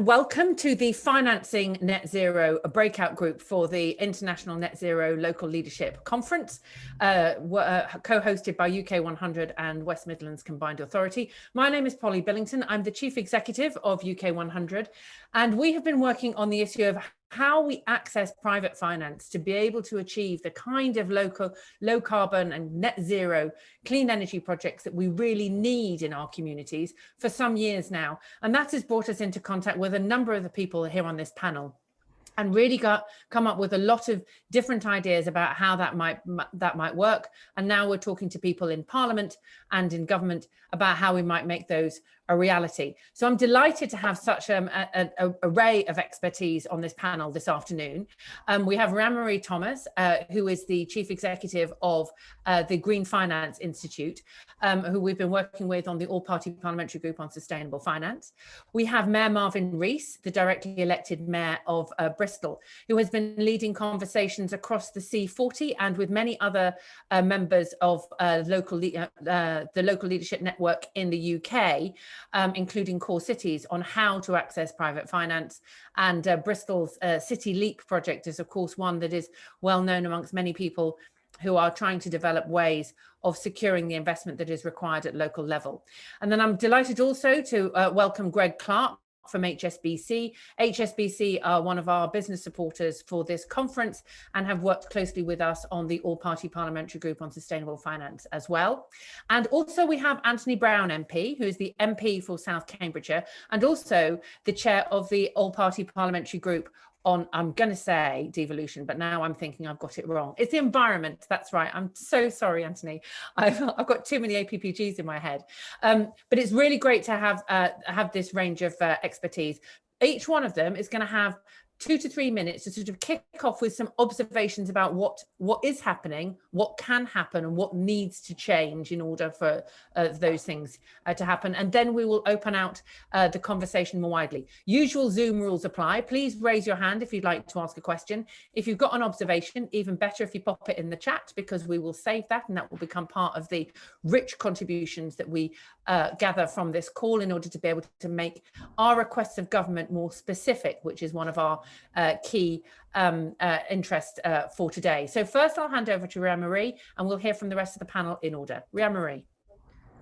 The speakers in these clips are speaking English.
Welcome to the Financing Net Zero, a breakout group for the International Net Zero Local Leadership Conference, co-hosted by UK 100 and West Midlands Combined Authority. My name is Polly Billington. I'm the Chief Executive of UK 100, and we have been working on the issue of how we access private finance to be able to achieve the kind of low carbon and net zero clean energy projects that we really need in our communities for some years now. And that has brought us into contact with a number of the people here on this panel, and really come up with a lot of different ideas about how that might work. And now we're talking to people in Parliament and in government about how we might make those a reality. So I'm delighted to have such an array of expertise on this panel this afternoon. We have Ramarie Thomas, who is the Chief Executive of the Green Finance Institute, who we've been working with on the All-Party Parliamentary Group on Sustainable Finance. We have Mayor Marvin Rees, the directly elected Mayor of Bristol, who has been leading conversations across the C40 and with many other members of the local leadership network in the UK, including core cities, on how to access private finance. And Bristol's City Leap project is, of course, one that is well known amongst many people who are trying to develop ways of securing the investment that is required at local level. And then I'm delighted also to welcome Greg Clark from HSBC. HSBC are one of our business supporters for this conference and have worked closely with us on the All-Party Parliamentary Group on Sustainable Finance as well. And also we have Anthony Brown MP, who is the MP for South Cambridgeshire and also the chair of the All-Party Parliamentary Group on, I'm going to say devolution, but now I'm thinking I've got it wrong. It's the environment. That's right. I'm so sorry, Anthony. I've got too many APPGs in my head. But it's really great to have this range of expertise. Each one of them is going to have 2 to 3 minutes to sort of kick off with some observations about what is happening, what can happen, and what needs to change in order for those things to happen. And then we will open out the conversation more widely. Usual Zoom rules apply. Please raise your hand if you'd like to ask a question. If you've got an observation, even better if you pop it in the chat, because we will save that and that will become part of the rich contributions that we gather from this call in order to be able to make our requests of government more specific, which is one of our key interest for today. So first I'll hand over to Ramarie and we'll hear from the rest of the panel in order. Ramarie.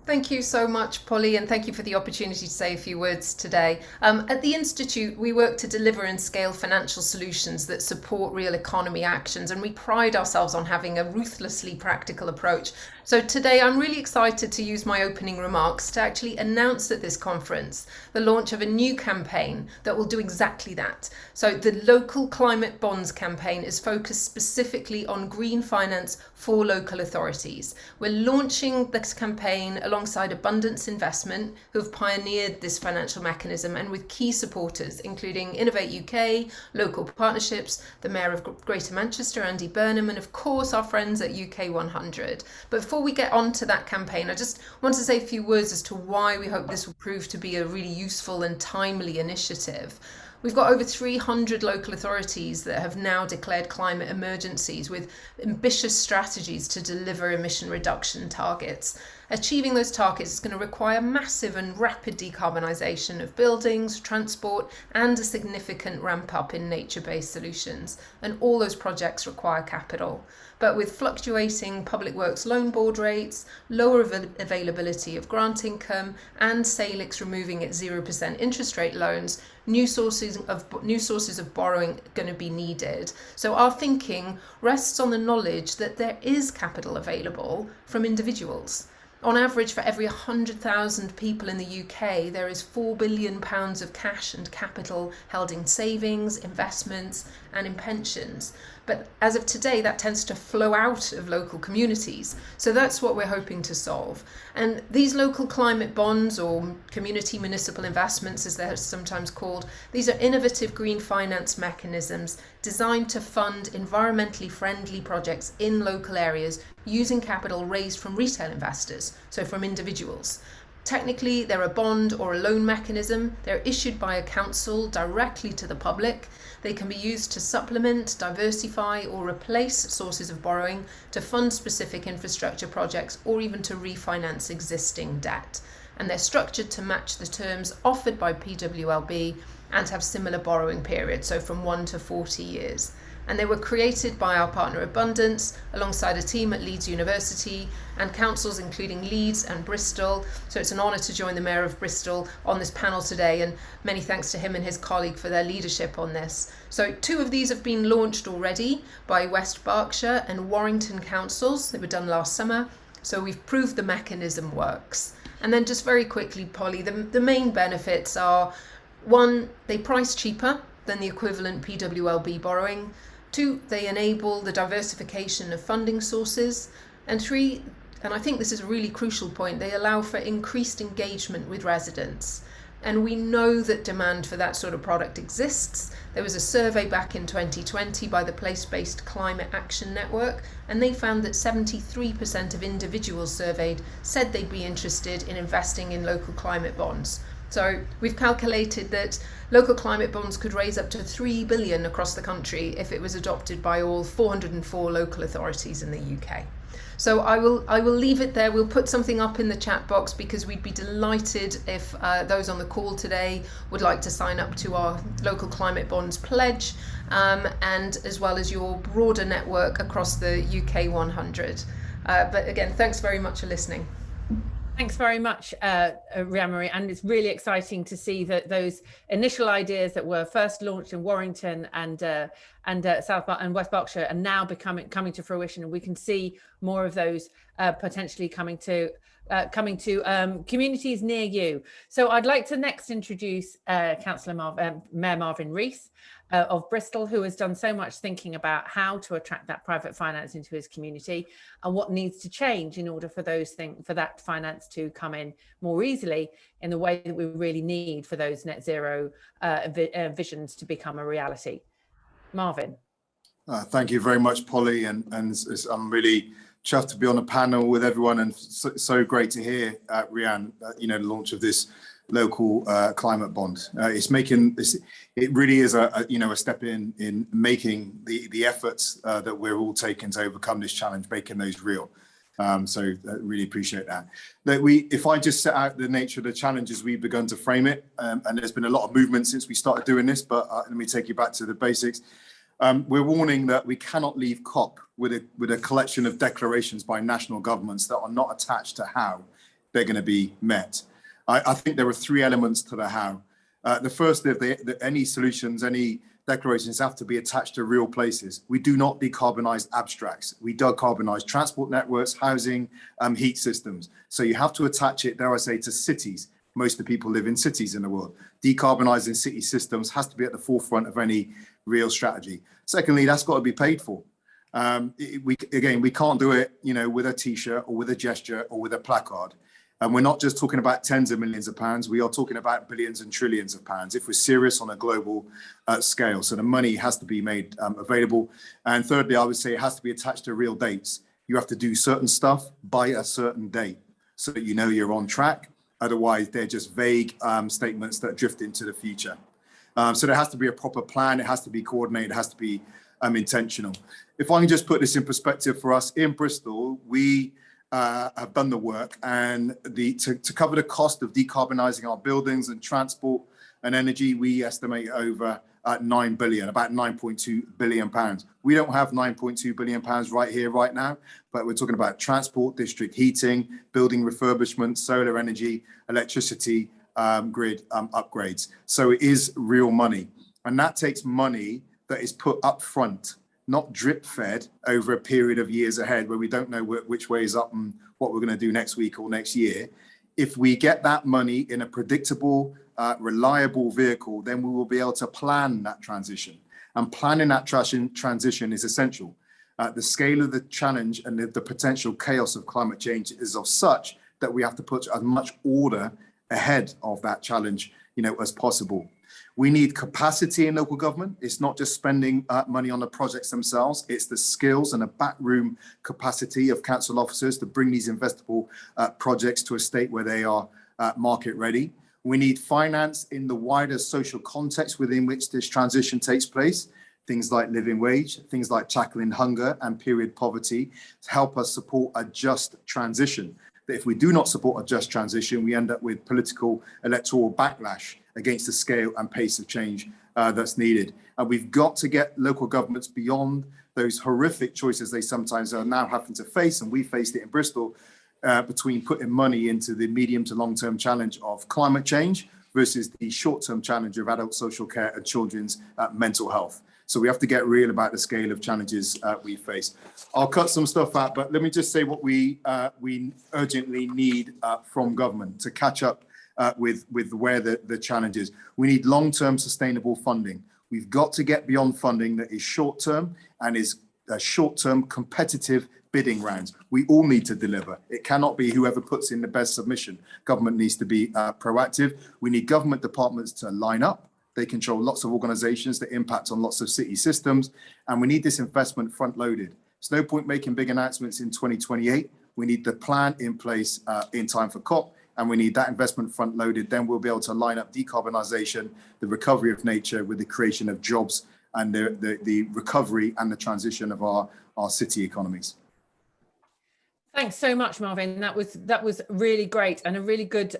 Thank you so much, Polly, and thank you for the opportunity to say a few words today. At the Institute, we work to deliver and scale financial solutions that support real economy actions, and we pride ourselves on having a ruthlessly practical approach. So today, I'm really excited to use my opening remarks to actually announce at this conference the launch of a new campaign that will do exactly that. So the Local Climate Bonds campaign is focused specifically on green finance for local authorities. We're launching this campaign alongside Abundance Investment, who have pioneered this financial mechanism, and with key supporters, including Innovate UK, local partnerships, the Mayor of Greater Manchester, Andy Burnham, and of course our friends at UK 100. But before we get on to that campaign, I just want to say a few words as to why we hope this will prove to be a really useful and timely initiative. We've got over 300 local authorities that have now declared climate emergencies with ambitious strategies to deliver emission reduction targets. Achieving those targets is going to require massive and rapid decarbonisation of buildings, transport, and a significant ramp up in nature-based solutions. And all those projects require capital. But with fluctuating public works loan board rates, lower availability of grant income, and Salix removing its 0% interest rate loans, new sources of borrowing are going to be needed. So our thinking rests on the knowledge that there is capital available from individuals. On average, for every 100,000 people in the UK, there is £4 billion of cash and capital held in savings, investments, and in pensions. But as of today, that tends to flow out of local communities. So that's what we're hoping to solve. And these local climate bonds, or community municipal investments as they're sometimes called, these are innovative green finance mechanisms designed to fund environmentally friendly projects in local areas using capital raised from retail investors, so from individuals. Technically, they're a bond or a loan mechanism. They're issued by a council directly to the public. They can be used to supplement, diversify, or replace sources of borrowing to fund specific infrastructure projects or even to refinance existing debt. And they're structured to match the terms offered by PWLB and have similar borrowing periods, so from 1 to 40 years. And they were created by our partner Abundance alongside a team at Leeds University and councils including Leeds and Bristol. So it's an honour to join the Mayor of Bristol on this panel today, and many thanks to him and his colleague for their leadership on this. So 2 of these have been launched already by West Berkshire and Warrington councils. They were done last summer. So we've proved the mechanism works. And then just very quickly, Polly, the main benefits are: 1, they price cheaper than the equivalent PWLB borrowing. 2, they enable the diversification of funding sources. And 3, and I think this is a really crucial point, they allow for increased engagement with residents. And we know that demand for that sort of product exists. There was a survey back in 2020 by the Place-Based Climate Action Network, and they found that 73% of individuals surveyed said they'd be interested in investing in local climate bonds. So we've calculated that local climate bonds could raise up to 3 billion across the country if it was adopted by all 404 local authorities in the UK. So I will leave it there. We'll put something up in the chat box because we'd be delighted if those on the call today would like to sign up to our local climate bonds pledge, and as well as your broader network across the UK 100. But again, thanks very much for listening. Thanks very much, Rhian-Marie, and it's really exciting to see that those initial ideas that were first launched in Warrington and West Berkshire are now coming to fruition, and we can see more of those potentially coming to communities near you. So I'd like to next introduce Mayor Marvin Rees of Bristol, who has done so much thinking about how to attract that private finance into his community and what needs to change in order for that finance to come in more easily in the way that we really need for those net zero visions to become a reality. Marvin. Thank you very much, Polly, and I'm really chuffed to be on a panel with everyone, and so great to hear, Rhian, the launch of this local climate bond. It really is a step in making the efforts that we're all taking to overcome this challenge, making those real. So I really appreciate that. If I just set out the nature of the challenges, we've begun to frame it, and there's been a lot of movement since we started doing this, but let me take you back to the basics. We're warning that we cannot leave COP with a collection of declarations by national governments that are not attached to how they're going to be met. I think there are 3 elements to the how. The first, that any solutions, any declarations have to be attached to real places. We do not decarbonize abstracts. We decarbonize transport networks, housing, heat systems. So you have to attach it, dare I say, to cities. Most of the people live in cities in the world. Decarbonizing city systems has to be at the forefront of any real strategy. Secondly, that's got to be paid for. We can't do it, with a T-shirt or with a gesture or with a placard. And we're not just talking about tens of millions of pounds. We are talking about billions and trillions of pounds if we're serious on a global scale. So the money has to be made available. And thirdly, I would say it has to be attached to real dates. You have to do certain stuff by a certain date so that you're on track. Otherwise, they're just vague statements that drift into the future. So there has to be a proper plan. It has to be coordinated. It has to be intentional. If I can just put this in perspective for us in Bristol, we have done the work, and to cover the cost of decarbonising our buildings and transport and energy, we estimate over 9 billion, about 9.2 billion pounds. We don't have 9.2 billion pounds right here, right now, but we're talking about transport, district heating, building refurbishment, solar energy, electricity, grid upgrades. So it is real money, and that takes money that is put up front, not drip fed over a period of years ahead where we don't know which way is up and what we're going to do next week or next year. If we get that money in a predictable, reliable vehicle, then we will be able to plan that transition. And planning that transition is essential. The scale of the challenge and the potential chaos of climate change is of such that we have to put as much order ahead of that challenge, as possible. We need capacity in local government. It's not just spending money on the projects themselves. It's the skills and the backroom capacity of council officers to bring these investable projects to a state where they are market ready. We need finance in the wider social context within which this transition takes place. Things like living wage, things like tackling hunger and period poverty to help us support a just transition. That if we do not support a just transition, we end up with political electoral backlash against the scale and pace of change that's needed. And we've got to get local governments beyond those horrific choices they sometimes are now having to face, and we faced it in Bristol, between putting money into the medium to long-term challenge of climate change versus the short-term challenge of adult social care and children's mental health. So we have to get real about the scale of challenges we face. I'll cut some stuff out, but let me just say what we urgently need from government to catch up with where the challenge is. We need long-term sustainable funding. We've got to get beyond funding that is short-term and is short-term competitive bidding rounds. We all need to deliver. It cannot be whoever puts in the best submission. Government needs to be proactive. We need government departments to line up. They control lots of organizations that impact on lots of city systems. And we need this investment front-loaded. There's no point making big announcements in 2028. We need the plan in place in time for COP, and we need that investment front-loaded. Then we'll be able to line up decarbonisation, the recovery of nature with the creation of jobs and the recovery and the transition of our city economies. Thanks so much, Marvin. That was really great and a really good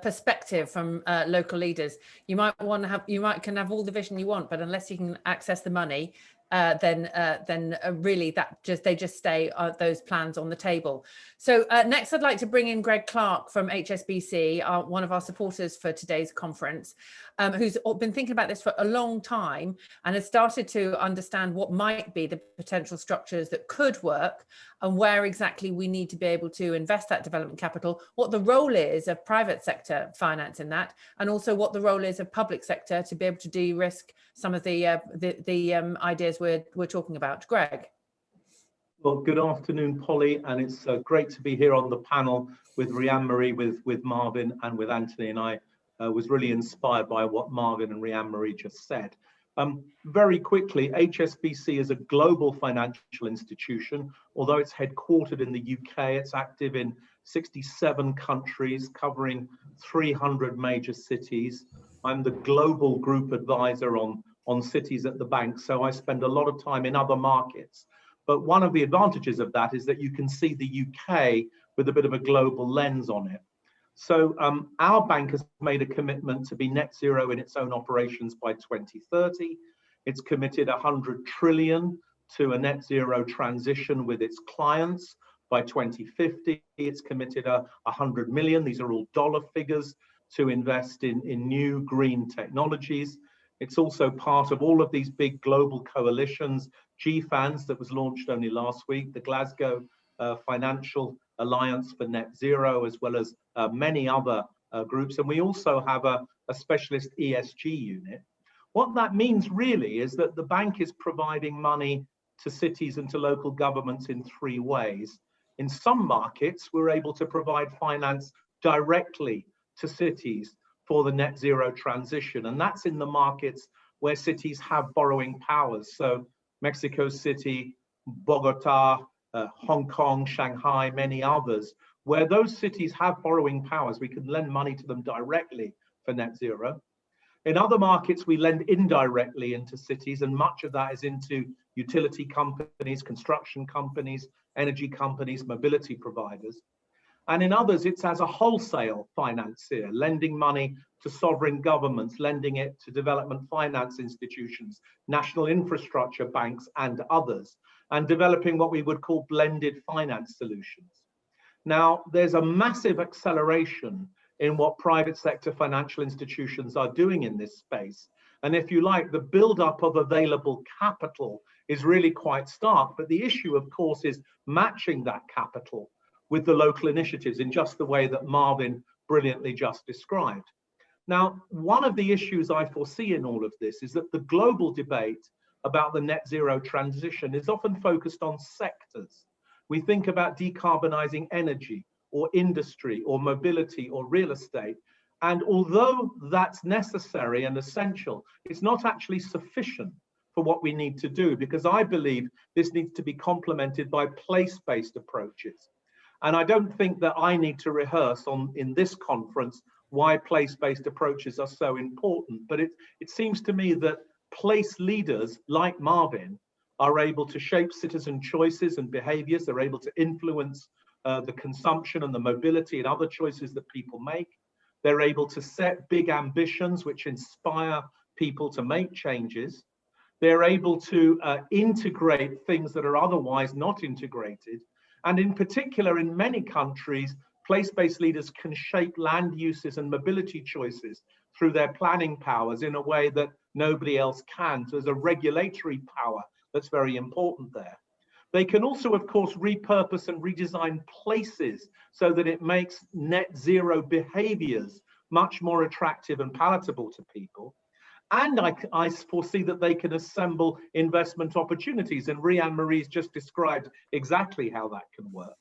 perspective from local leaders. You might can have all the vision you want, but unless you can access the money, then really they just stay those plans on the table. So next, I'd like to bring in Greg Clark from HSBC, one of our supporters for today's conference, who's been thinking about this for a long time and has started to understand what might be the potential structures that could work and where exactly we need to be able to invest that development capital, what the role is of private sector finance in that, and also what the role is of public sector to be able to de-risk some of the ideas we're talking about. Greg. Well, good afternoon, Polly, and it's great to be here on the panel with Rhian Marie, with Marvin and with Anthony, and I was really inspired by what Marvin and Rhian Marie just said. Very quickly, HSBC is a global financial institution. Although it's headquartered in the UK, it's active in 67 countries, covering 300 major cities. I'm the global group advisor on cities at the bank, so I spend a lot of time in other markets. But one of the advantages of that is that you can see the UK with a bit of a global lens on it. So our bank has made a commitment to be net zero in its own operations by 2030. It's committed 100 trillion to a net zero transition with its clients by 2050. It's committed 100 million, these are all dollar figures, to invest in new green technologies. It's also part of all of these big global coalitions, GFANZ that was launched only last week, the Glasgow Financial Alliance for Net Zero, as well as many other groups. And we also have a specialist ESG unit. What that means really is that the bank is providing money to cities and to local governments in three ways. In some markets, we're able to provide finance directly to cities for the net zero transition. And that's in the markets where cities have borrowing powers. So Mexico City, Bogota, Hong Kong, Shanghai, many others, where those cities have borrowing powers, we can lend money to them directly for net zero. In other markets, we lend indirectly into cities, and much of that is into utility companies, construction companies, energy companies, mobility providers. And in others, it's as a wholesale financier, lending money to sovereign governments, lending it to development finance institutions, national infrastructure banks, and others, and developing what we would call blended finance solutions. Now, there's a massive acceleration in what private sector financial institutions are doing in this space. And if you like, the buildup of available capital is really quite stark. But the issue, of course, is matching that capital with the local initiatives in just the way that Marvin brilliantly just described. Now, one of the issues I foresee in all of this is that the global debate about the net zero transition is often focused on sectors. We think about decarbonizing energy or industry or mobility or real estate. And although that's necessary and essential, it's not actually sufficient for what we need to do, because I believe this needs to be complemented by place-based approaches. And I don't think that I need to rehearse in this conference why place-based approaches are so important. But it seems to me that place leaders like Marvin are able to shape citizen choices and behaviors. They're able to influence the consumption and the mobility and other choices that people make. They're able to set big ambitions which inspire people to make changes. They're able to integrate things that are otherwise not integrated. And in particular, in many countries, place-based leaders can shape land uses and mobility choices through their planning powers in a way that nobody else can. So there's a regulatory power that's very important there. They can also, of course, repurpose and redesign places so that it makes net zero behaviors much more attractive and palatable to people. And I foresee that they can assemble investment opportunities. And Rhian Marie's just described exactly how that can work.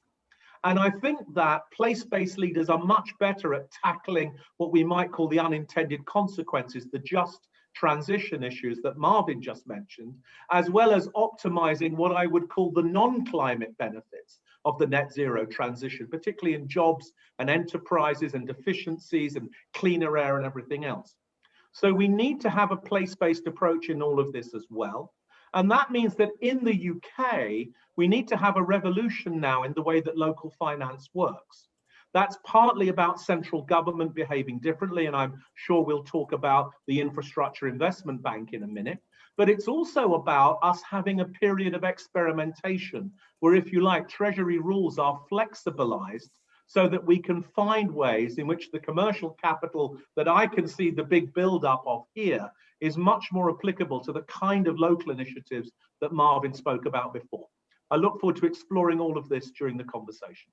And I think that place-based leaders are much better at tackling what we might call the unintended consequences, the just transition issues that Marvin just mentioned, as well as optimizing what I would call the non-climate benefits of the net zero transition, particularly in jobs and enterprises and efficiencies and cleaner air and everything else. So we need to have a place-based approach in all of this as well. And that means that in the UK, we need to have a revolution now in the way that local finance works. That's partly about central government behaving differently, and I'm sure we'll talk about the Infrastructure Investment Bank in a minute. But it's also about us having a period of experimentation where, if you like, Treasury rules are flexibilized so that we can find ways in which the commercial capital that I can see the big build-up of here is much more applicable to the kind of local initiatives that Marvin spoke about before. I look forward to exploring all of this during the conversation.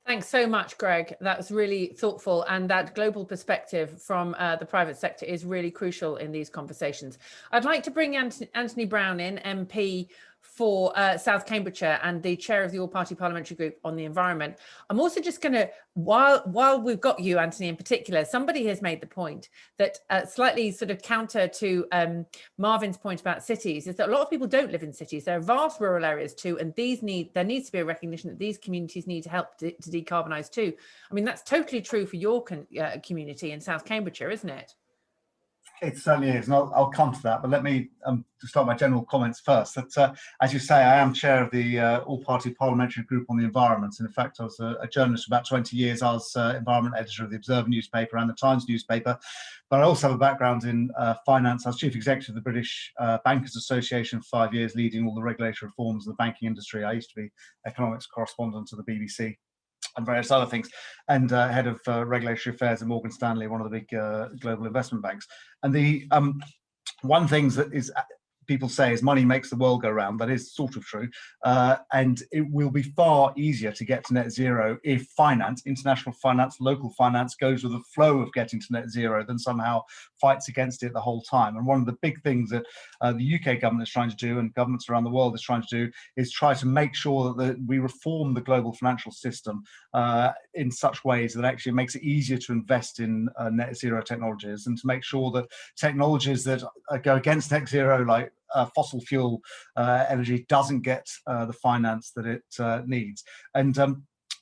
Thanks so much, Greg. That's really thoughtful, and that global perspective from the private sector is really crucial in these conversations. I'd like to bring Anthony Brown in, MP for South Cambridgeshire and the chair of the All-Party Parliamentary Group on the Environment. I'm also just going to, while we've got you, Anthony, in particular, somebody has made the point that slightly sort of counter to Marvin's point about cities is that a lot of people don't live in cities. There are vast rural areas too, and there needs to be a recognition that these communities need help to decarbonise too. I mean, that's totally true for your community in South Cambridgeshire, isn't it? It certainly is, and I'll come to that, but let me to start my general comments first. That, as you say, I am chair of the All-Party Parliamentary Group on the Environment. And in fact, I was a journalist for about 20 years. I was environment editor of the Observer newspaper and the Times newspaper, but I also have a background in finance. I was chief executive of the British Bankers Association for 5 years, leading all the regulatory reforms of the banking industry. I used to be economics correspondent to the BBC and various other things, and head of regulatory affairs at Morgan Stanley, one of the big global investment banks. And the one thing that is people say is money makes the world go round. That is sort of true, and it will be far easier to get to net zero if finance, international finance, local finance goes with the flow of getting to net zero than somehow fights against it the whole time. And one of the big things that the UK government is trying to do, and governments around the world is trying to do, is try to make sure that we reform the global financial system in such ways that actually makes it easier to invest in net zero technologies, and to make sure that technologies that go against net zero, like fossil fuel energy, doesn't get the finance that it needs. And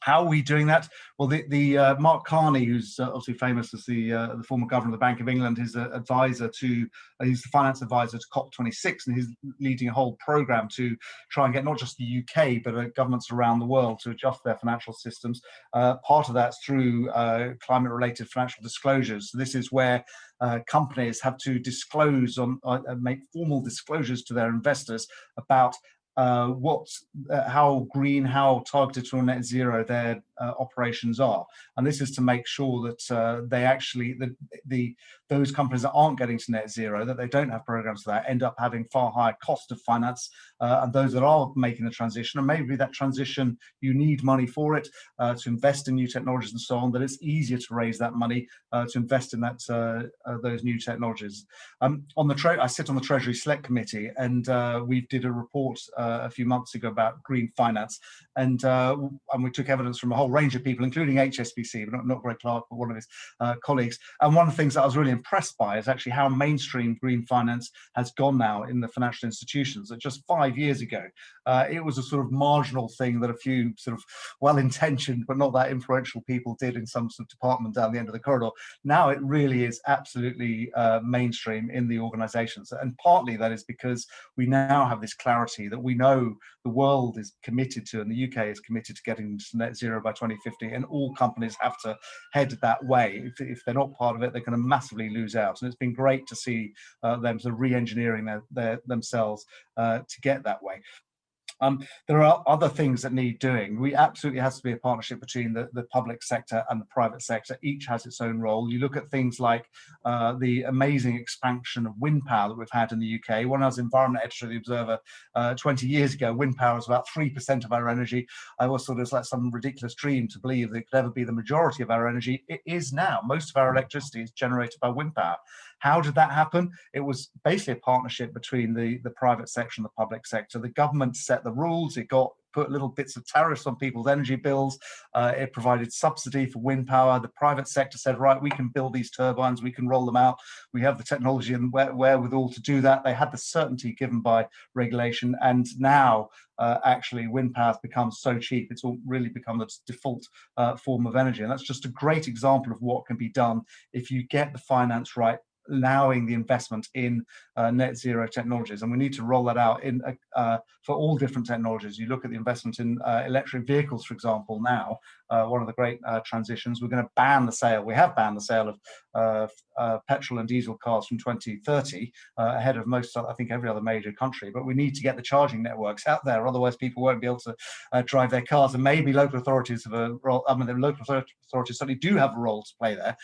how are we doing that? Well, the Mark Carney, who's obviously famous as the former governor of the Bank of England, is an advisor to, he's the finance advisor to COP26, and he's leading a whole program to try and get not just the UK, but governments around the world to adjust their financial systems. Part of that's through climate-related financial disclosures. So this is where companies have to disclose make formal disclosures to their investors about how green, how targeted to net zero their operations are. And this is to make sure that they actually, those companies that aren't getting to net zero, that they don't have programs for that, end up having far higher cost of finance, and those that are making the transition, and maybe that transition, you need money for it, to invest in new technologies and so on, that it's easier to raise that money to invest in that those new technologies. I sit on the Treasury Select Committee, and we did a report a few months ago about green finance, and we took evidence from a whole range of people, including HSBC, but not Greg Clark, but one of his colleagues. And one of the things that I was really impressed by is actually how mainstream green finance has gone now in the financial institutions. That just 5 years ago, it was a sort of marginal thing that a few sort of well-intentioned but not that influential people did in some sort of department down the end of the corridor. Now it really is absolutely mainstream in the organizations. And partly that is because we now have this clarity that we know the world is committed to, and the UK is committed to getting to net zero by 2050, and all companies have to head that way. If they're not part of it, they're going to massively lose out. And it's been great to see them sort of re-engineering themselves to get that way. There are other things that need doing. We absolutely has to be a partnership between the public sector and the private sector. Each has its own role. You look at things like the amazing expansion of wind power that we've had in the UK. When I was environment editor of the Observer 20 years ago, wind power was about 3% of our energy. I was sort of like some ridiculous dream to believe that it could ever be the majority of our energy. It is now. Most of our electricity is generated by wind power. How did that happen? It was basically a partnership between the private sector and the public sector. The government set the rules. It put little bits of tariffs on people's energy bills. It provided subsidy for wind power. The private sector said, right, we can build these turbines, we can roll them out. We have the technology and wherewithal to do that. They had the certainty given by regulation. And now actually wind power has become so cheap, it's all really become the default form of energy. And that's just a great example of what can be done if you get the finance right, allowing the investment in net zero technologies. And we need to roll that out in for all different technologies. You look at the investment in electric vehicles, for example, now, one of the great transitions. We're going to ban the sale. We have banned the sale of petrol and diesel cars from 2030, ahead of most, I think, every other major country. But we need to get the charging networks out there. Otherwise, people won't be able to drive their cars. And maybe local authorities have a role. I mean, the local authorities certainly do have a role to play there,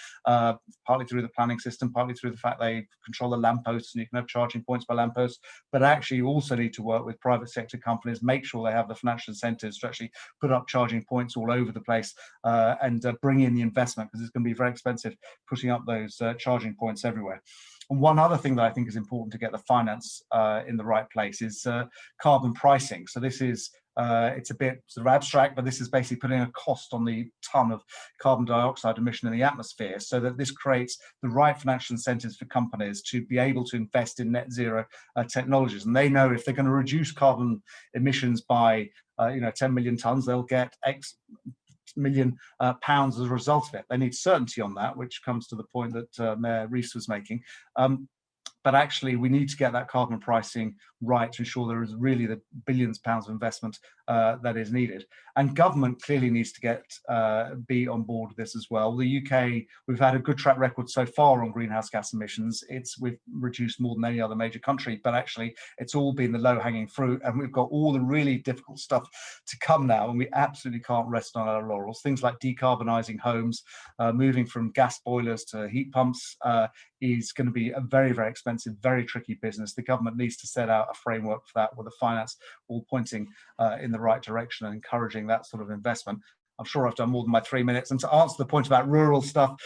partly through the planning system, partly through the fact they control the lampposts, and you can have charging points by lampposts. But actually, you also need to work with private sector companies, make sure they have the financial incentives to actually put up charging points all over the place, and bring in the investment, because it's going to be very expensive putting up those charging points everywhere. And one other thing that I think is important to get the finance in the right place is carbon pricing. So this is it's a bit sort of abstract, but this is basically putting a cost on the ton of carbon dioxide emission in the atmosphere, so that this creates the right financial incentives for companies to be able to invest in net zero technologies. And they know if they're going to reduce carbon emissions by 10 million tons, they'll get X million pounds as a result of it. They need certainty on that, which comes to the point that Mayor Rees was making. But actually, we need to get that carbon pricing right to ensure there is really the billions of pounds of investment that is needed. And government clearly needs to be on board with this as well. The UK, we've had a good track record so far on greenhouse gas emissions. We've reduced more than any other major country, but actually it's all been the low-hanging fruit, and we've got all the really difficult stuff to come now, and we absolutely can't rest on our laurels. Things like decarbonising homes, moving from gas boilers to heat pumps, is going to be a very, very expensive, very tricky business. The government needs to set out a framework for that, with the finance all pointing in the right direction and encouraging that sort of investment. I'm sure I've done more than my 3 minutes. And to answer the point about rural stuff,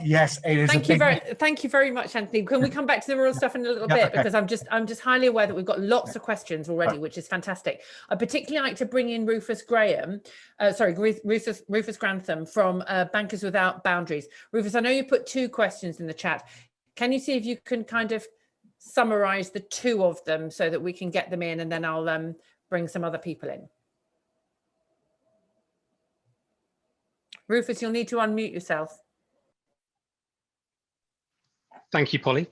yes, it is. Thank you very much, Anthony. Can we come back to the rural stuff in a little bit? Okay. Because I'm just highly aware that we've got lots of questions already, which is fantastic. I particularly like to bring in Rufus Grantham from Bankers Without Boundaries. Rufus, I know you put 2 questions in the chat. Can you see if you can kind of summarize the 2 of them so that we can get them in, and then I'll bring some other people in. Rufus, you'll need to unmute yourself. Thank you, Polly.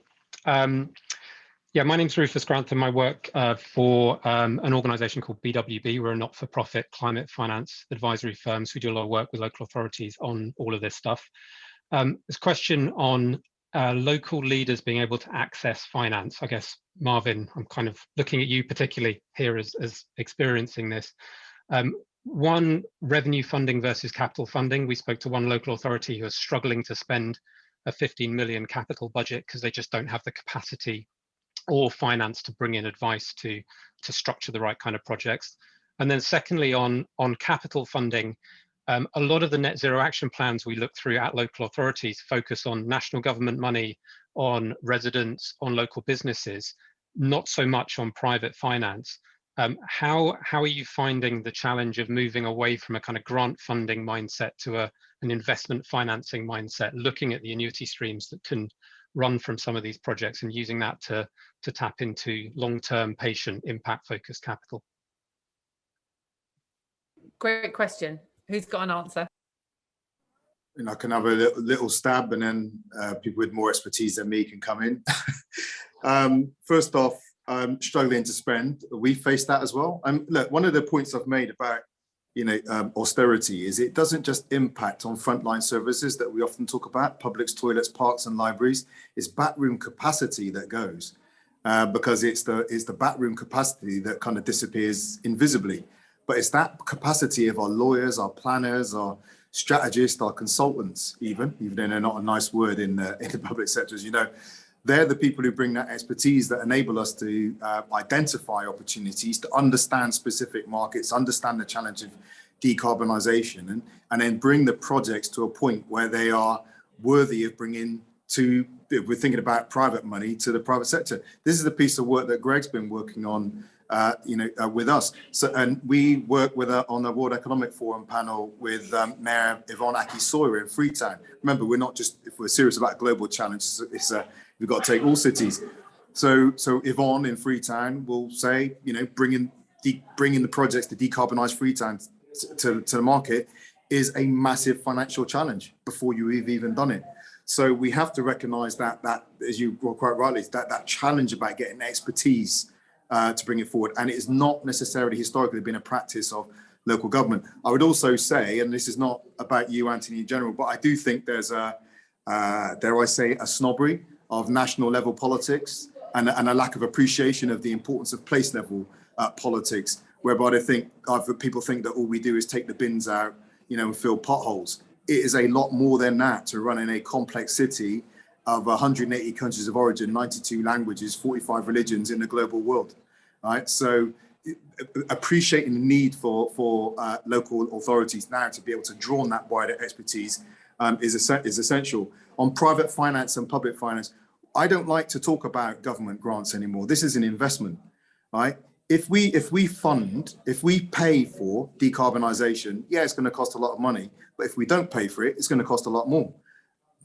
Yeah, my name's Rufus Grantham. I work for an organisation called BWB. We're a not-for-profit climate finance advisory firm, so we do a lot of work with local authorities on all of this stuff. There's a question on local leaders being able to access finance. I guess, Marvin, I'm kind of looking at you particularly here as experiencing this. One, revenue funding versus capital funding. We spoke to one local authority who is struggling to spend a 15 million capital budget because they just don't have the capacity or finance to bring in advice to structure the right kind of projects. And then secondly, on capital funding, a lot of the net zero action plans we look through at local authorities focus on national government money, on residents, on local businesses, not so much on private finance. How are you finding the challenge of moving away from a kind of grant funding mindset to an investment financing mindset, looking at the annuity streams that can run from some of these projects and using that to tap into long-term, patient, impact-focused capital? Great question. Who's got an answer? And I can have a little stab, and then people with more expertise than me can come in. First off, struggling to spend. We face that as well. Look, one of the points I've made about austerity is it doesn't just impact on frontline services that we often talk about, publics, toilets, parks, and libraries. It's backroom capacity that goes, because it's the backroom capacity that kind of disappears invisibly. But it's that capacity of our lawyers, our planners, our strategists, our consultants, even though they're not a nice word in the public sector, as you know. They're the people who bring that expertise that enable us to identify opportunities, to understand specific markets, understand the challenge of decarbonisation, and then bring the projects to a point where they are worthy of bringing to, if we're thinking about private money, to the private sector. This is a piece of work that Greg's been working on with us. So, and we work with on the World Economic Forum panel with Mayor Yvonne Aki-Sawyer in Freetown. Remember, we're not just, if we're serious about global challenges, we've got to take all cities. So Yvonne in Freetown will say, bringing the projects to decarbonise Freetown to the market is a massive financial challenge before you've even done it. So we have to recognise that, as you were quite rightly, that challenge about getting expertise to bring it forward. And it is not necessarily historically been a practice of local government. I would also say, and this is not about you, Anthony, in general, but I do think there's a, dare I say, a snobbery of national level politics and a lack of appreciation of the importance of place level politics, whereby people think that all we do is take the bins out, and fill potholes. It is a lot more than that to run in a complex city of 180 countries of origin, 92 languages, 45 religions in the global world, right? So appreciating the need for local authorities now to be able to draw on that wider expertise is essential. On private finance and public finance, I don't like to talk about government grants anymore. This is an investment, right? If we pay for decarbonisation, yeah, it's going to cost a lot of money, but if we don't pay for it, it's going to cost a lot more.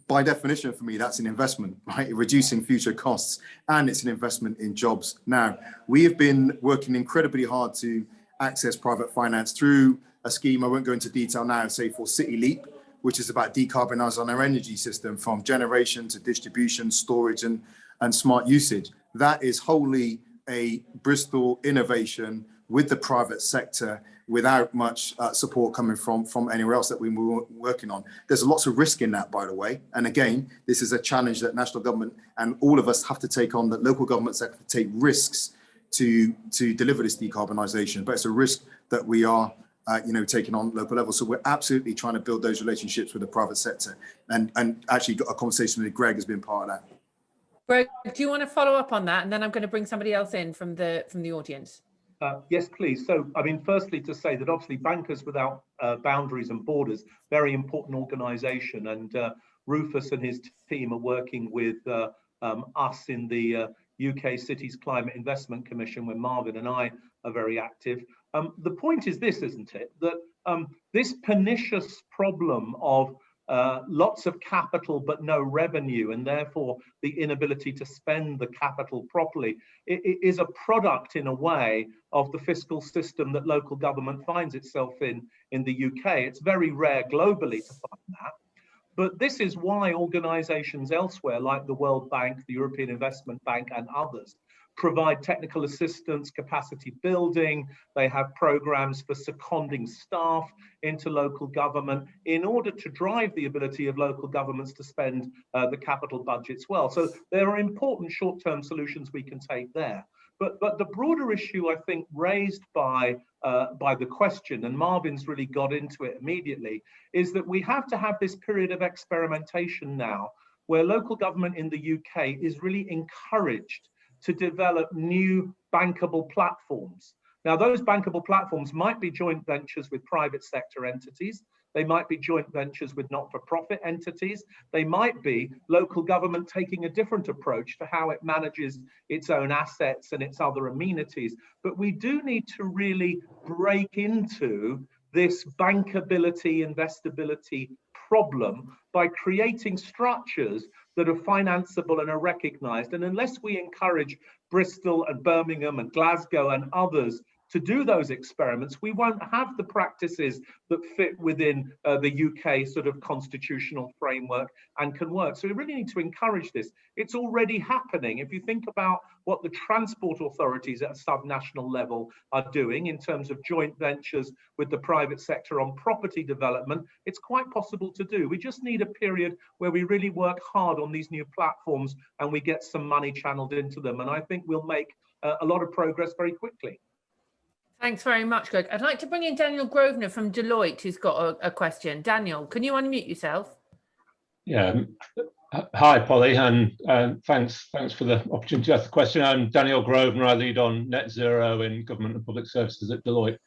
By definition, for me, that's an investment, right? Reducing future costs, and it's an investment in jobs. Now, we have been working incredibly hard to access private finance through a scheme, I won't go into detail now, say for City Leap, which is about decarbonising our energy system from generation to distribution, storage, and smart usage. That is wholly a Bristol innovation with the private sector, without much support coming from anywhere else that we were working on. There's lots of risk in that, by the way. And again, this is a challenge that national government and all of us have to take on, that local governments have to take risks to deliver this decarbonisation. But it's a risk that we are taking on local level. So we're absolutely trying to build those relationships with the private sector. And actually got a conversation with Greg has been part of that. Greg, do you want to follow up on that? And then I'm going to bring somebody else in from the audience. Yes, please. So, firstly, to say that obviously Bankers Without Boundaries and Borders, very important organisation, and Rufus and his team are working with us in the UK Cities Climate Investment Commission, where Marvin and I are very active. The point is this, isn't it? That this pernicious problem of lots of capital but no revenue, and therefore the inability to spend the capital properly, it is a product in a way of the fiscal system that local government finds itself in the UK. It's very rare globally to find that. But this is why organisations elsewhere like the World Bank, the European Investment Bank and others provide technical assistance, capacity building. They have programs for seconding staff into local government in order to drive the ability of local governments to spend the capital budgets well. So there are important short-term solutions we can take there. But the broader issue, I think, raised by the question, and Marvin's really got into it immediately, is that we have to have this period of experimentation now where local government in the UK is really encouraged to develop new bankable platforms. Now, those bankable platforms might be joint ventures with private sector entities. They might be joint ventures with not-for-profit entities. They might be local government taking a different approach to how it manages its own assets and its other amenities. But we do need to really break into this bankability, investability problem by creating structures that are financeable and are recognised. And unless we encourage Bristol and Birmingham and Glasgow and others to do those experiments, we won't have the practices that fit within the UK sort of constitutional framework and can work. So we really need to encourage this. It's already happening. If you think about what the transport authorities at a sub-national level are doing in terms of joint ventures with the private sector on property development, it's quite possible to do. We just need a period where we really work hard on these new platforms and we get some money channeled into them. And I think we'll make a lot of progress very quickly. Thanks very much, Greg. I'd like to bring in Daniel Grosvenor from Deloitte, who's got a question. Daniel, can you unmute yourself? Yeah. Hi, Polly, and thanks for the opportunity to ask the question. I'm Daniel Grosvenor. I lead on net zero in government and public services at Deloitte.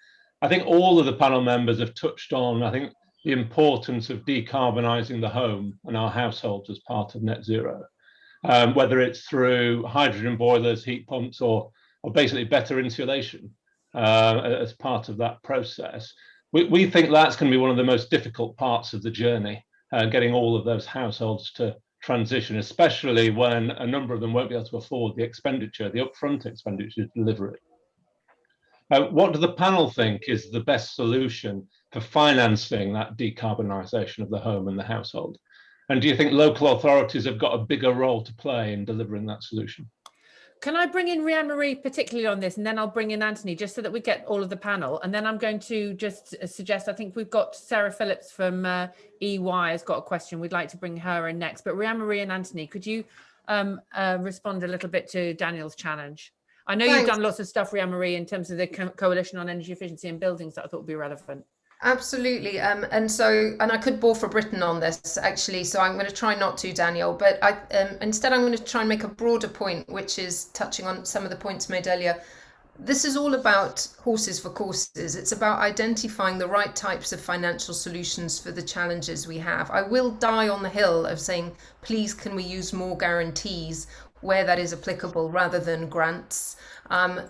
I think all of the panel members have touched on, I think, the importance of decarbonising the home and our households as part of net zero, whether it's through hydrogen boilers, heat pumps, or basically better insulation. As part of that process. We think that's going to be one of the most difficult parts of the journey, getting all of those households to transition, especially when a number of them won't be able to afford the expenditure, the upfront expenditure to deliver it. What do the panel think is the best solution for financing that decarbonisation of the home and the household? And do you think local authorities have got a bigger role to play in delivering that solution? Can I bring in Rhian Marie particularly on this, and then I'll bring in Anthony, just so that we get all of the panel. And then I'm going to just suggest, I think we've got Sarah Phillips from EY has got a question. We'd like to bring her in next. But Rhian Marie and Anthony, could you respond a little bit to Daniel's challenge? I know you've done lots of stuff, Rhian Marie, in terms of the Coalition on Energy Efficiency in Buildings that I thought would be relevant. Absolutely. And I could bore for Britain on this, actually, so I'm going to try not to, Daniel, but instead I'm going to try and make a broader point, which is touching on some of the points made earlier. This is all about horses for courses. It's about identifying the right types of financial solutions for the challenges we have. I will die on the hill of saying, please, can we use more guarantees where that is applicable rather than grants.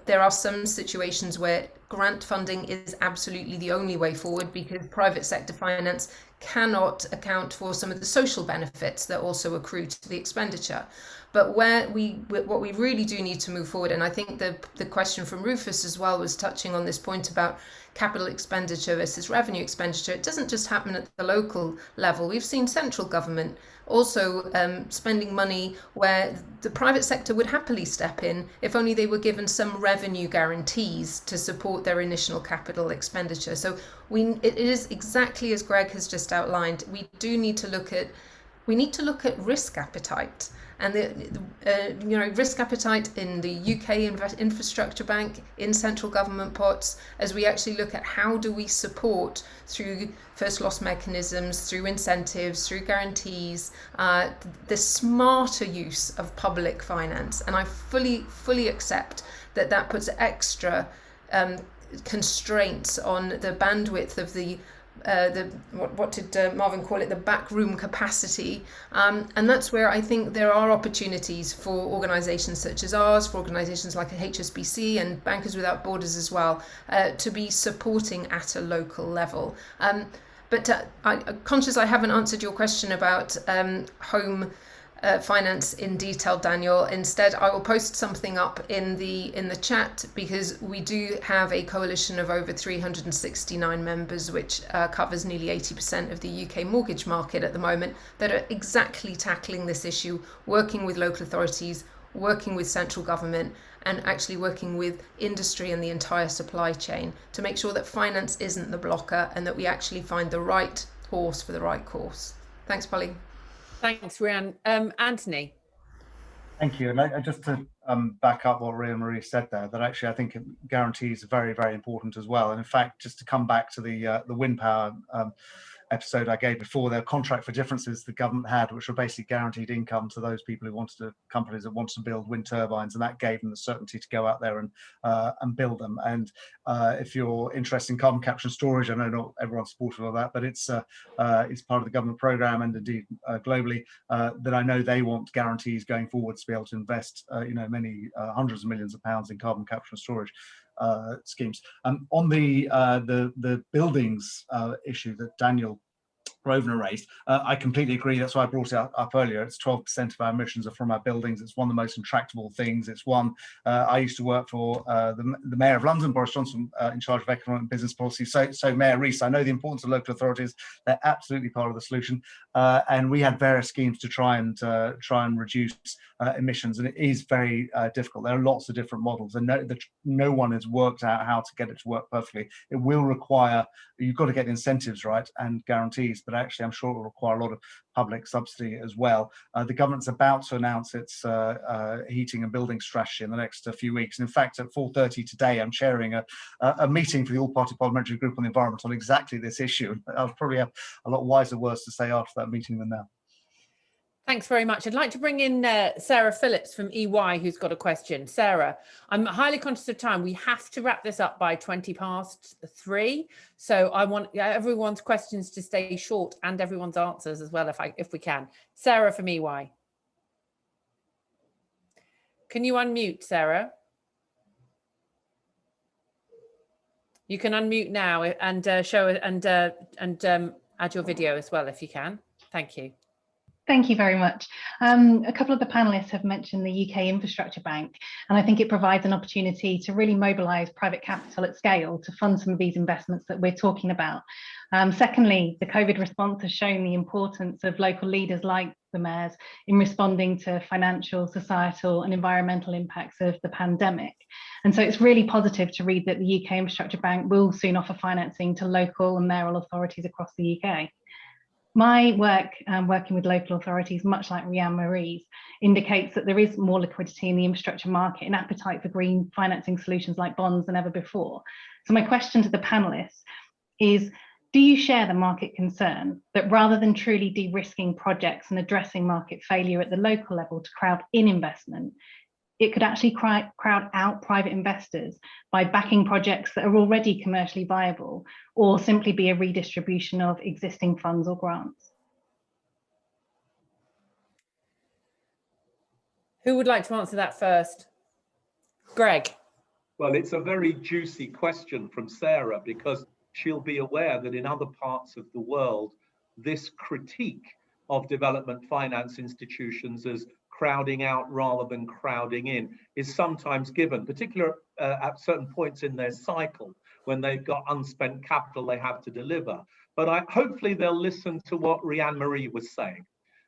There are some situations where grant funding is absolutely the only way forward because private sector finance cannot account for some of the social benefits that also accrue to the expenditure. But what we really do need to move forward, and I think the question from Rufus as well was touching on this point about capital expenditure versus revenue expenditure. It doesn't just happen at the local level. We've seen central government also spending money where the private sector would happily step in if only they were given some revenue guarantees to support their initial capital expenditure. So it is exactly as Greg has just outlined. We need to look at risk appetite. And the risk appetite in the UK infrastructure bank, in central government pots, as we actually look at how do we support through first loss mechanisms, through incentives, through guarantees, the smarter use of public finance. And I fully accept that puts extra constraints on the bandwidth of what did Marvin call it, the backroom capacity, and that's where I think there are opportunities for organisations such as ours, for organisations like HSBC and Bankers Without Borders as well, to be supporting at a local level. But I'm conscious I haven't answered your question about home finance in detail, Daniel. Instead, I will post something up in the chat because we do have a coalition of over 369 members, which covers nearly 80% of the UK mortgage market at the moment, that are exactly tackling this issue, working with local authorities, working with central government, and actually working with industry and the entire supply chain to make sure that finance isn't the blocker and that we actually find the right horse for the right course. Thanks, Polly. Thanks, Rhian. Anthony. Thank you. And just to back up what Rhian Marie said there, that actually I think guarantees are very, very important as well. And in fact, just to come back to the wind power episode I gave before, their contract for differences the government had, which were basically guaranteed income to those people who companies that wanted to build wind turbines, and that gave them the certainty to go out there and build them. And if you're interested in carbon capture and storage, I know not everyone's supportive of that, but it's part of the government program and indeed globally, that I know they want guarantees going forward to be able to invest many hundreds of millions of pounds in carbon capture and storage schemes. On the buildings issue that Daniel Grosvenor raised. I completely agree. That's why I brought it up earlier. It's 12% of our emissions are from our buildings. It's one of the most intractable things. It's one, I used to work for the Mayor of London, Boris Johnson, in charge of economic and business policy. So Mayor Rees, I know the importance of local authorities. They're absolutely part of the solution. And we had various schemes to try and reduce emissions. And it is very difficult. There are lots of different models, and no one has worked out how to get it to work perfectly. It will require, you've got to get incentives right and guarantees, but actually I'm sure it will require a lot of public subsidy as well. The government's about to announce its heating and building strategy in the next few weeks. And in fact, at 4:30 today, I'm chairing a meeting for the All-Party Parliamentary Group on the Environment on exactly this issue. I'll probably have a lot wiser words to say after that meeting than now. Thanks very much. I'd like to bring in Sarah Phillips from EY, who's got a question. Sarah, I'm highly conscious of time. We have to wrap this up by 3:20. So I want everyone's questions to stay short and everyone's answers as well, if we can. Sarah from EY. Can you unmute, Sarah? You can unmute now and show and add your video as well if you can. Thank you. Thank you very much. A couple of the panelists have mentioned the UK Infrastructure Bank, and I think it provides an opportunity to really mobilise private capital at scale to fund some of these investments that we're talking about. Secondly, the COVID response has shown the importance of local leaders like the mayors in responding to financial, societal and environmental impacts of the pandemic. And so it's really positive to read that the UK Infrastructure Bank will soon offer financing to local and mayoral authorities across the UK. My work, working with local authorities, much like Rhian Marie's, indicates that there is more liquidity in the infrastructure market and appetite for green financing solutions like bonds than ever before. So my question to the panelists is, do you share the market concern that rather than truly de-risking projects and addressing market failure at the local level to crowd in investment, it could actually crowd out private investors by backing projects that are already commercially viable, or simply be a redistribution of existing funds or grants? Who would like to answer that first? Greg. Well, it's a very juicy question from Sarah, because she'll be aware that in other parts of the world, this critique of development finance institutions as crowding out rather than crowding in is sometimes given, particularly at certain points in their cycle when they've got unspent capital they have to deliver. But hopefully they'll listen to what Rhian Marie was saying,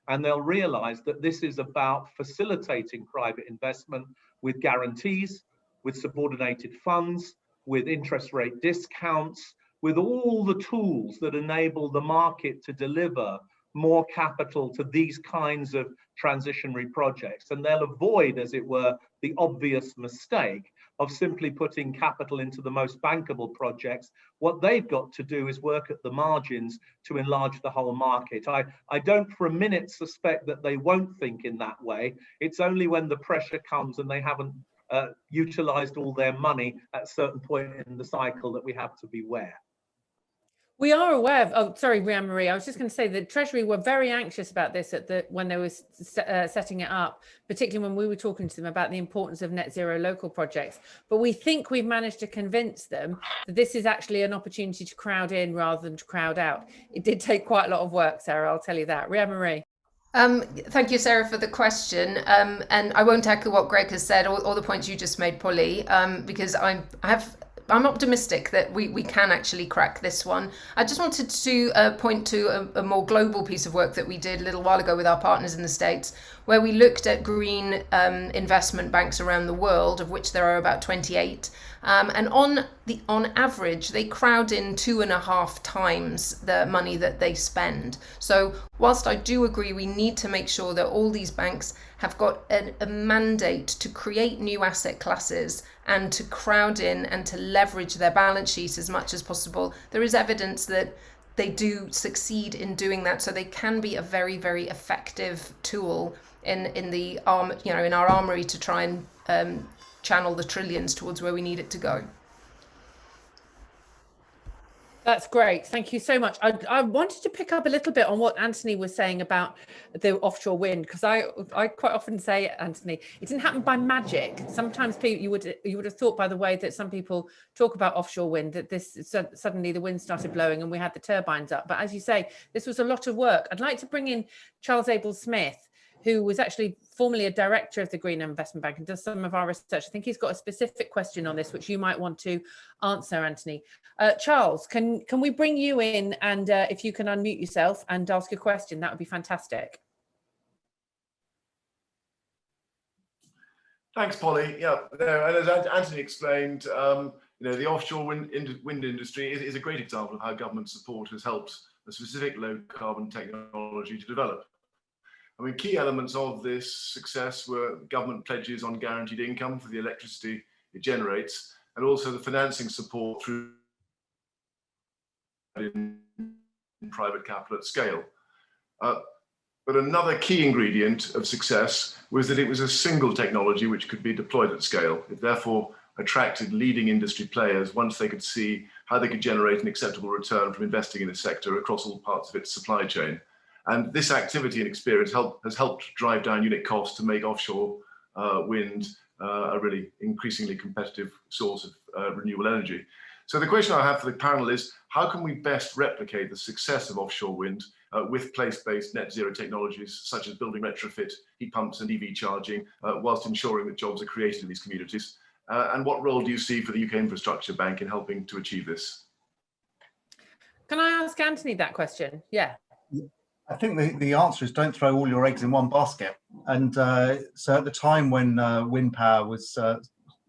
and they'll realize that this is about facilitating private investment with guarantees, with subordinated funds, with interest rate discounts, with all the tools that enable the market to deliver more capital to these kinds of transitionary projects. And they'll avoid, as it were, the obvious mistake of simply putting capital into the most bankable projects. What they've got to do is work at the margins to enlarge the whole market. I don't for a minute suspect that they won't think in that way. It's only when the pressure comes and they haven't utilized all their money at a certain point in the cycle that we have to beware. We are aware of, oh, sorry, Rhian Marie, I was just going to say that Treasury were very anxious about this when they were setting it up, particularly when we were talking to them about the importance of net zero local projects. But we think we've managed to convince them that this is actually an opportunity to crowd in rather than to crowd out. It did take quite a lot of work, Sarah, I'll tell you that. Rhian Marie. Thank you, Sarah, for the question. And I won't echo what Greg has said or the points you just made, Polly, because I'm optimistic that we can actually crack this one. I just wanted to point to a more global piece of work that we did a little while ago with our partners in the States, where we looked at green investment banks around the world, of which there are about 28. And on average, they crowd in 2.5 times the money that they spend. So whilst I do agree we need to make sure that all these banks have got a mandate to create new asset classes and to crowd in and to leverage their balance sheets as much as possible, there is evidence that they do succeed in doing that. So they can be a very, very effective tool in our armory to try and channel the trillions towards where we need it to go. That's great. Thank you so much. I wanted to pick up a little bit on what Anthony was saying about the offshore wind, because I quite often say, Anthony, it didn't happen by magic. Sometimes people, you would have thought by the way that some people talk about offshore wind that this suddenly the wind started blowing and we had the turbines up. But as you say, this was a lot of work. I'd like to bring in Charles Abel-Smith, who was actually formerly a director of the Green Investment Bank and does some of our research. I think he's got a specific question on this, which you might want to answer, Anthony. Charles, can we bring you in, and if you can unmute yourself and ask a question, that would be fantastic. Thanks, Polly. Yeah, and as Anthony explained, the offshore wind industry is a great example of how government support has helped a specific low carbon technology to develop. I mean, key elements of this success were government pledges on guaranteed income for the electricity it generates, and also the financing support through in private capital at scale. But another key ingredient of success was that it was a single technology which could be deployed at scale. It therefore attracted leading industry players once they could see how they could generate an acceptable return from investing in the sector across all parts of its supply chain. And this activity and experience has helped drive down unit costs to make offshore wind a really increasingly competitive source of renewable energy. So the question I have for the panel is, how can we best replicate the success of offshore wind with place-based net zero technologies such as building retrofit, heat pumps and EV charging, whilst ensuring that jobs are created in these communities? And what role do you see for the UK Infrastructure Bank in helping to achieve this? Can I ask Anthony that question? Yeah. I think the answer is don't throw all your eggs in one basket. And so at the time when wind power was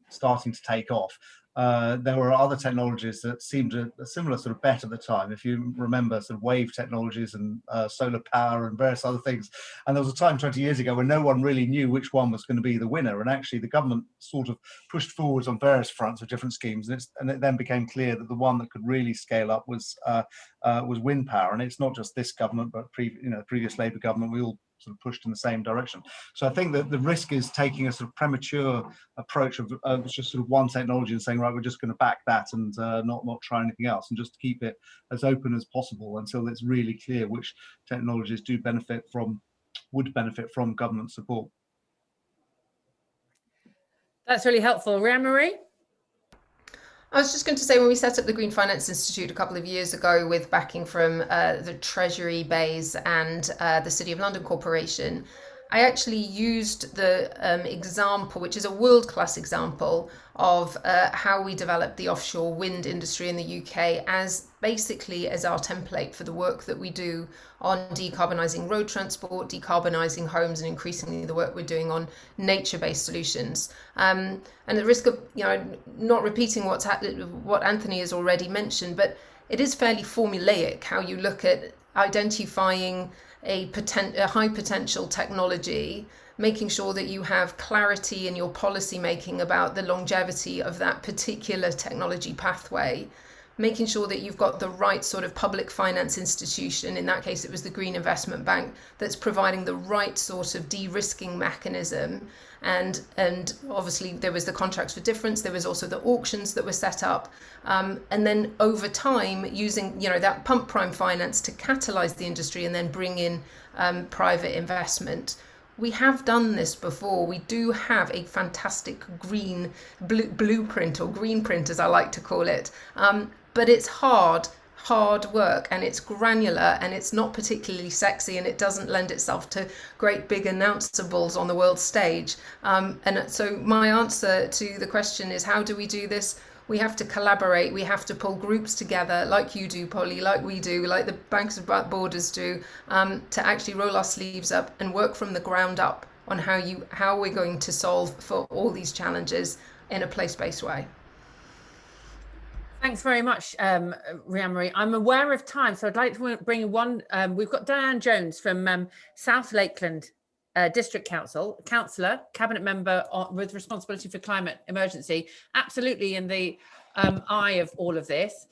starting to take off, there were other technologies that seemed a similar sort of bet at the time. If you remember sort of wave technologies and solar power and various other things. And there was a time 20 years ago when no one really knew which one was going to be the winner. And actually the government sort of pushed forwards on various fronts of different schemes. And it then became clear that the one that could really scale up was wind power. And it's not just this government, but previous Labour government, we all sort of pushed in the same direction. So I think that the risk is taking a sort of premature approach of just sort of one technology and saying, right, we're just going to back that and not try anything else, and just keep it as open as possible until it's really clear which technologies would benefit from government support. That's really helpful. Rhian-Marie? I was just going to say, when we set up the Green Finance Institute a couple of years ago with backing from the Treasury, BEIS and the City of London Corporation, I actually used the example, which is a world-class example of how we developed the offshore wind industry in the UK as basically as our template for the work that we do on decarbonising road transport, decarbonising homes, and increasingly the work we're doing on nature-based solutions. And at the risk of not repeating what Anthony has already mentioned, but it is fairly formulaic how you look at identifying a high potential technology, making sure that you have clarity in your policy making about the longevity of that particular technology pathway, making sure that you've got the right sort of public finance institution, in that case it was the Green Investment Bank, that's providing the right sort of de-risking mechanism. And obviously there was the contracts for difference, there was also the auctions that were set up, and then over time using that pump prime finance to catalyze the industry and then bring in private investment. We have done this before. We do have a fantastic green blueprint, or green print as I like to call it, but it's hard work, and it's granular, and it's not particularly sexy, and it doesn't lend itself to great big announceables on the world stage. And so my answer to the question is, how do we do this? We have to collaborate. We have to pull groups together, like you do, Polly, like we do, like the Banks Without Borders do, to actually roll our sleeves up and work from the ground up on how we're going to solve for all these challenges in a place-based way. Thanks very much, Rhian-Marie. I'm aware of time, so I'd like to bring in one. We've got Diane Jones from South Lakeland District Council, councillor, cabinet member with responsibility for climate emergency, absolutely in the eye of all of this.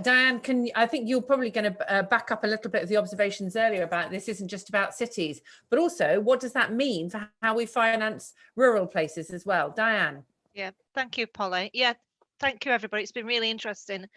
Diane, I think you're probably going to back up a little bit of the observations earlier about this isn't just about cities, but also what does that mean for how we finance rural places as well? Diane. Yeah, thank you, Polly. Yeah, thank you, everybody. It's been really interesting.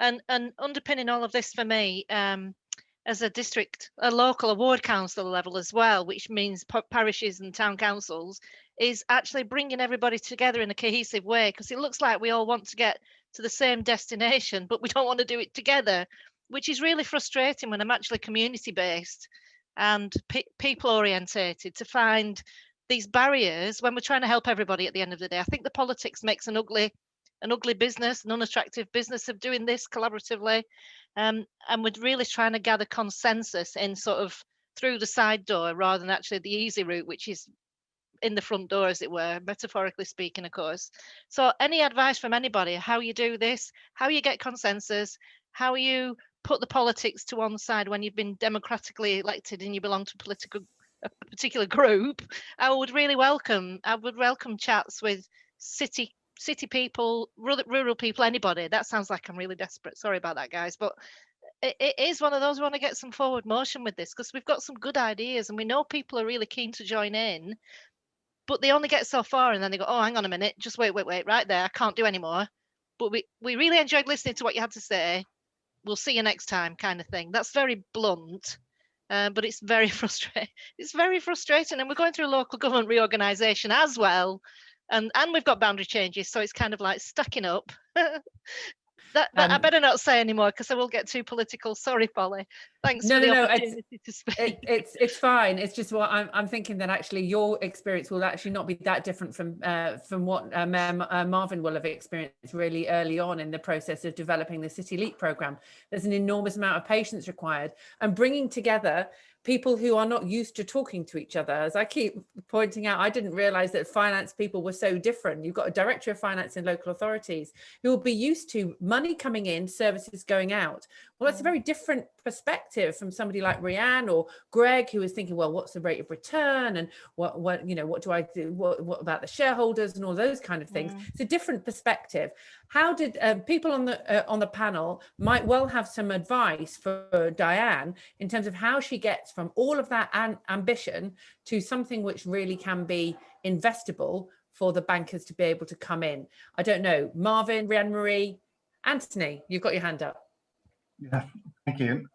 And underpinning all of this for me, as a local award council level as well, which means parishes and town councils, is actually bringing everybody together in a cohesive way, because it looks like we all want to get to the same destination, but we don't want to do it together, which is really frustrating when I'm actually community based and people orientated, to find these barriers when we're trying to help everybody at the end of the day. I think the politics makes an ugly business, an unattractive business of doing this collaboratively. And we're really trying to gather consensus in sort of through the side door rather than actually the easy route, which is in the front door, as it were, metaphorically speaking, of course. So any advice from anybody, how you do this, how you get consensus, how you put the politics to one side when you've been democratically elected and you belong to a particular group, I would welcome chats with city people, rural people, anybody. That sounds like I'm really desperate. Sorry about that, guys. But it is one of those, we want to get some forward motion with this, because we've got some good ideas and we know people are really keen to join in, but they only get so far and then they go, oh, hang on a minute, just wait, right there, I can't do anymore. But we really enjoyed listening to what you had to say. We'll see you next time, kind of thing. That's very blunt, but it's very frustrating. It's very frustrating. And we're going through a local government reorganisation as well. And we've got boundary changes. So it's kind of like stacking up. I better not say anymore because I will get too political. Sorry, Polly. Thanks for the opportunity to speak. It's fine. It's just what I'm thinking, that actually your experience will actually not be that different from what Mayor Marvin will have experienced really early on in the process of developing the City Leap programme. There's an enormous amount of patience required, and bringing together people who are not used to talking to each other. As I keep pointing out, I didn't realise that finance people were so different. You've got a director of finance in local authorities who will be used to money coming in, services going out. Well, that's a very different perspective from somebody like Rianne or Greg, who is thinking, well, what's the rate of return, and what do I do? What about the shareholders and all those kind of things? It's a different perspective. How did people on the panel might well have some advice for Diane in terms of how she gets from all of that ambition to something which really can be investable for the bankers to be able to come in? I don't know. Marvin, Rianne Marie, Anthony, you've got your hand up. Yeah, thank you.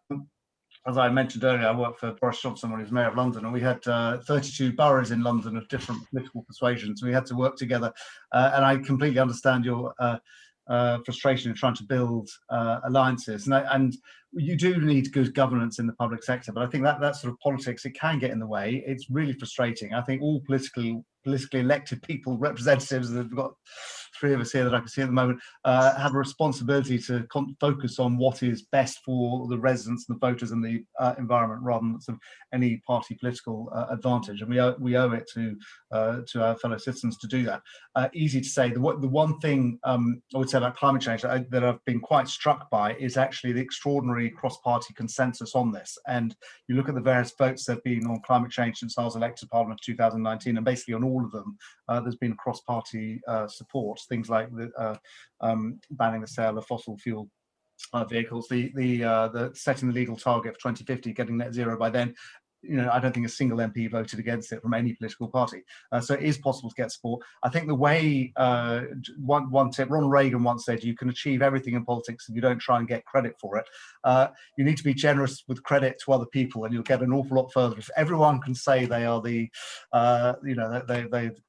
As I mentioned earlier, I worked for Boris Johnson when he was Mayor of London, and we had 32 boroughs in London of different political persuasions. We had to work together, and I completely understand your frustration in trying to build alliances. And you do need good governance in the public sector, but I think that sort of politics, it can get in the way. It's really frustrating. I think all politically elected people, representatives, that we've got 3 of us here that I can see at the moment, have a responsibility to focus on what is best for the residents and the voters and the environment, rather than sort of any party political advantage. And we owe it to our fellow citizens to do that. Easy to say. The one thing I would say about climate change that I've been quite struck by is actually the extraordinary cross-party consensus on this. And you look at the various votes that have been on climate change since I was elected to Parliament 2019, and basically on all of them, there's been cross-party support. Things like the banning the sale of fossil fuel vehicles, the setting the legal target for 2050, getting net zero by then. I don't think a single MP voted against it from any political party. So it is possible to get support. I think the way, one tip, Ronald Reagan once said, you can achieve everything in politics if you don't try and get credit for it. You need to be generous with credit to other people, and you'll get an awful lot further. If everyone can say they are the,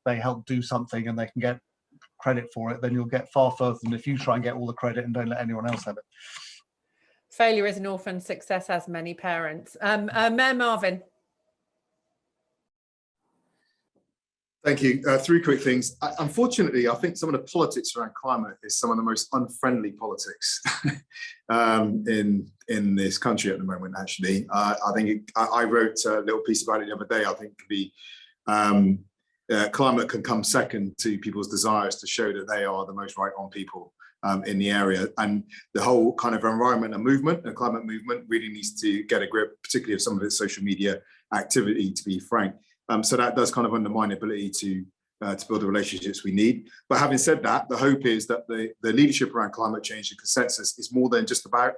they help do something and they can get credit for it, then you'll get far further than if you try and get all the credit and don't let anyone else have it. Failure is an orphan, success has many parents. Mayor Marvin. Thank you. 3 quick things. Unfortunately, I think some of the politics around climate is some of the most unfriendly politics in this country at the moment, actually. I think I wrote a little piece about it the other day. I think climate can come second to people's desires to show that they are the most right on people in the area. And the whole kind of environment and movement, the climate movement, really needs to get a grip, particularly of some of its social media activity, to be frank. So that does kind of undermine the ability to build the relationships we need. But having said that, the hope is that the leadership around climate change and consensus is more than just about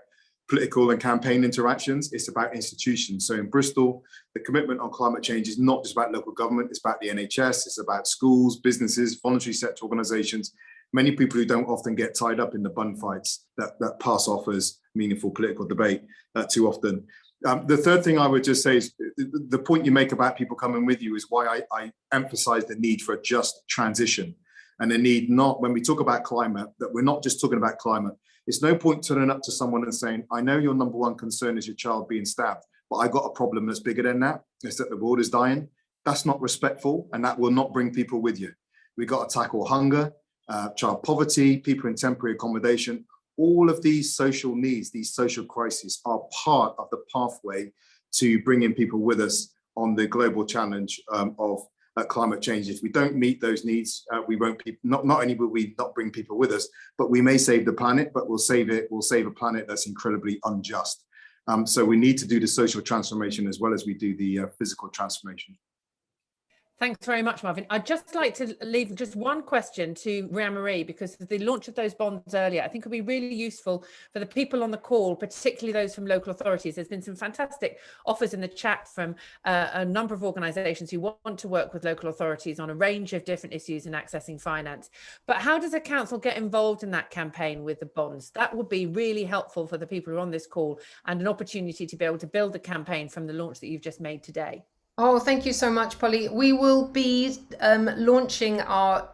political and campaign interactions. It's about institutions. So in Bristol, the commitment on climate change is not just about local government, it's about the NHS, it's about schools, businesses, voluntary sector organisations, many people who don't often get tied up in the bun fights that pass off as meaningful political debate too often. The third thing I would just say is the point you make about people coming with you is why I emphasize the need for a just transition, and the need not, when we talk about climate, that we're not just talking about climate. It's no point turning up to someone and saying, I know your number one concern is your child being stabbed, but I got a problem that's bigger than that. It's that the world is dying. That's not respectful, and that will not bring people with you. We got to tackle hunger, child poverty, people in temporary accommodation. All of these social needs, these social crises are part of the pathway to bringing people with us on the global challenge of climate change. If we don't meet those needs, we won't be, not only will we not bring people with us, but we may save the planet, but we'll save a planet that's incredibly unjust. So we need to do the social transformation as well as we do the physical transformation. Thanks very much, Marvin. I'd just like to leave just one question to Rhian-Marie, because the launch of those bonds earlier, I think will be really useful for the people on the call, particularly those from local authorities. There's been some fantastic offers in the chat from a number of organisations who want to work with local authorities on a range of different issues in accessing finance. But how does a council get involved in that campaign with the bonds? That would be really helpful for the people who are on this call, and an opportunity to be able to build a campaign from the launch that you've just made today. Oh, thank you so much, Polly. We will be launching our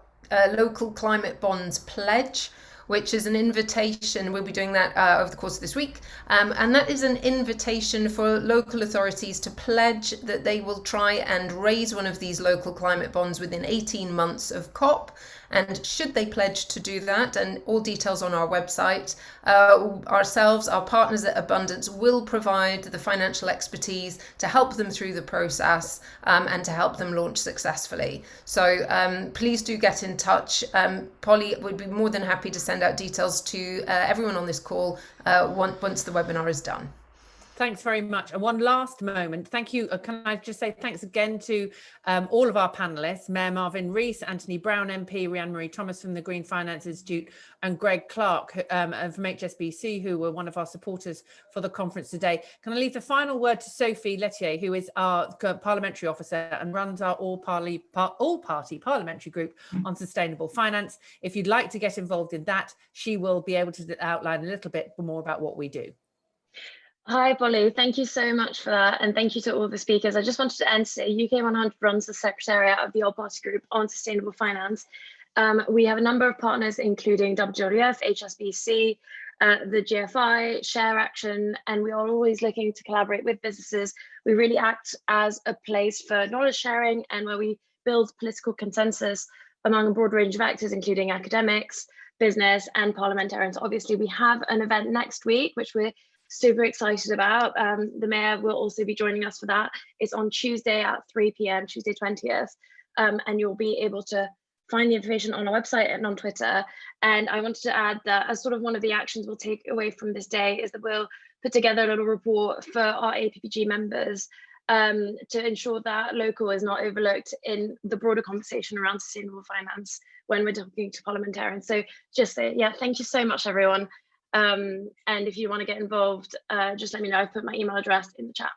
local climate bonds pledge, which is an invitation. We'll be doing that over the course of this week. And that is an invitation for local authorities to pledge that they will try and raise one of these local climate bonds within 18 months of COP. And should they pledge to do that, and all details on our website, ourselves, our partners at Abundance will provide the financial expertise to help them through the process and to help them launch successfully. So please do get in touch. Polly would be more than happy to send out details to everyone on this call once the webinar is done. Thanks very much. And one last moment. Thank you. Can I just say thanks again to all of our panelists, Mayor Marvin Rees, Anthony Brown MP, Rhian-Marie Thomas from the Green Finance Institute, and Greg Clark from HSBC, who were one of our supporters for the conference today. Can I leave the final word to Sophie Lettier, who is our parliamentary officer and runs our all-party parliamentary group on sustainable finance. If you'd like to get involved in that, she will be able to outline a little bit more about what we do. Hi, Polly. Thank you so much for that. And thank you to all the speakers. I just wanted to end to say UK 100 runs the secretariat of the All Party Group on Sustainable Finance. We have a number of partners, including WWF, HSBC, the GFI, Share Action, and we are always looking to collaborate with businesses. We really act as a place for knowledge sharing and where we build political consensus among a broad range of actors, including academics, business, and parliamentarians. Obviously, we have an event next week, which we're super excited about. The mayor will also be joining us for that. It's on Tuesday at 3 p.m, Tuesday 20th, and you'll be able to find the information on our website and on Twitter. And I wanted to add that as sort of one of the actions we'll take away from this day is that we'll put together a little report for our APPG members to ensure that local is not overlooked in the broader conversation around sustainable finance when we're talking to parliamentarians. So just say, yeah, thank you so much, everyone. And if you want to get involved, just let me know. I've put my email address in the chat.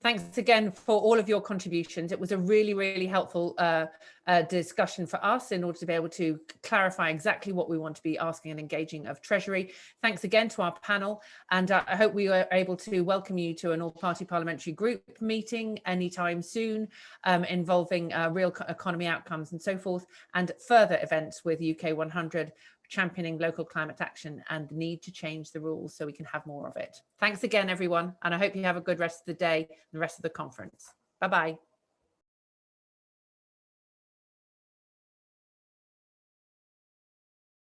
Thanks again for all of your contributions. It was a really, really helpful discussion for us in order to be able to clarify exactly what we want to be asking and engaging of Treasury. Thanks again to our panel, and I hope we were able to welcome you to an all-party parliamentary group meeting anytime soon involving real economy outcomes and so forth, and further events with UK 100 championing local climate action and the need to change the rules so we can have more of it. Thanks again, everyone, and I hope you have a good rest of the day and the rest of the conference. Bye-bye.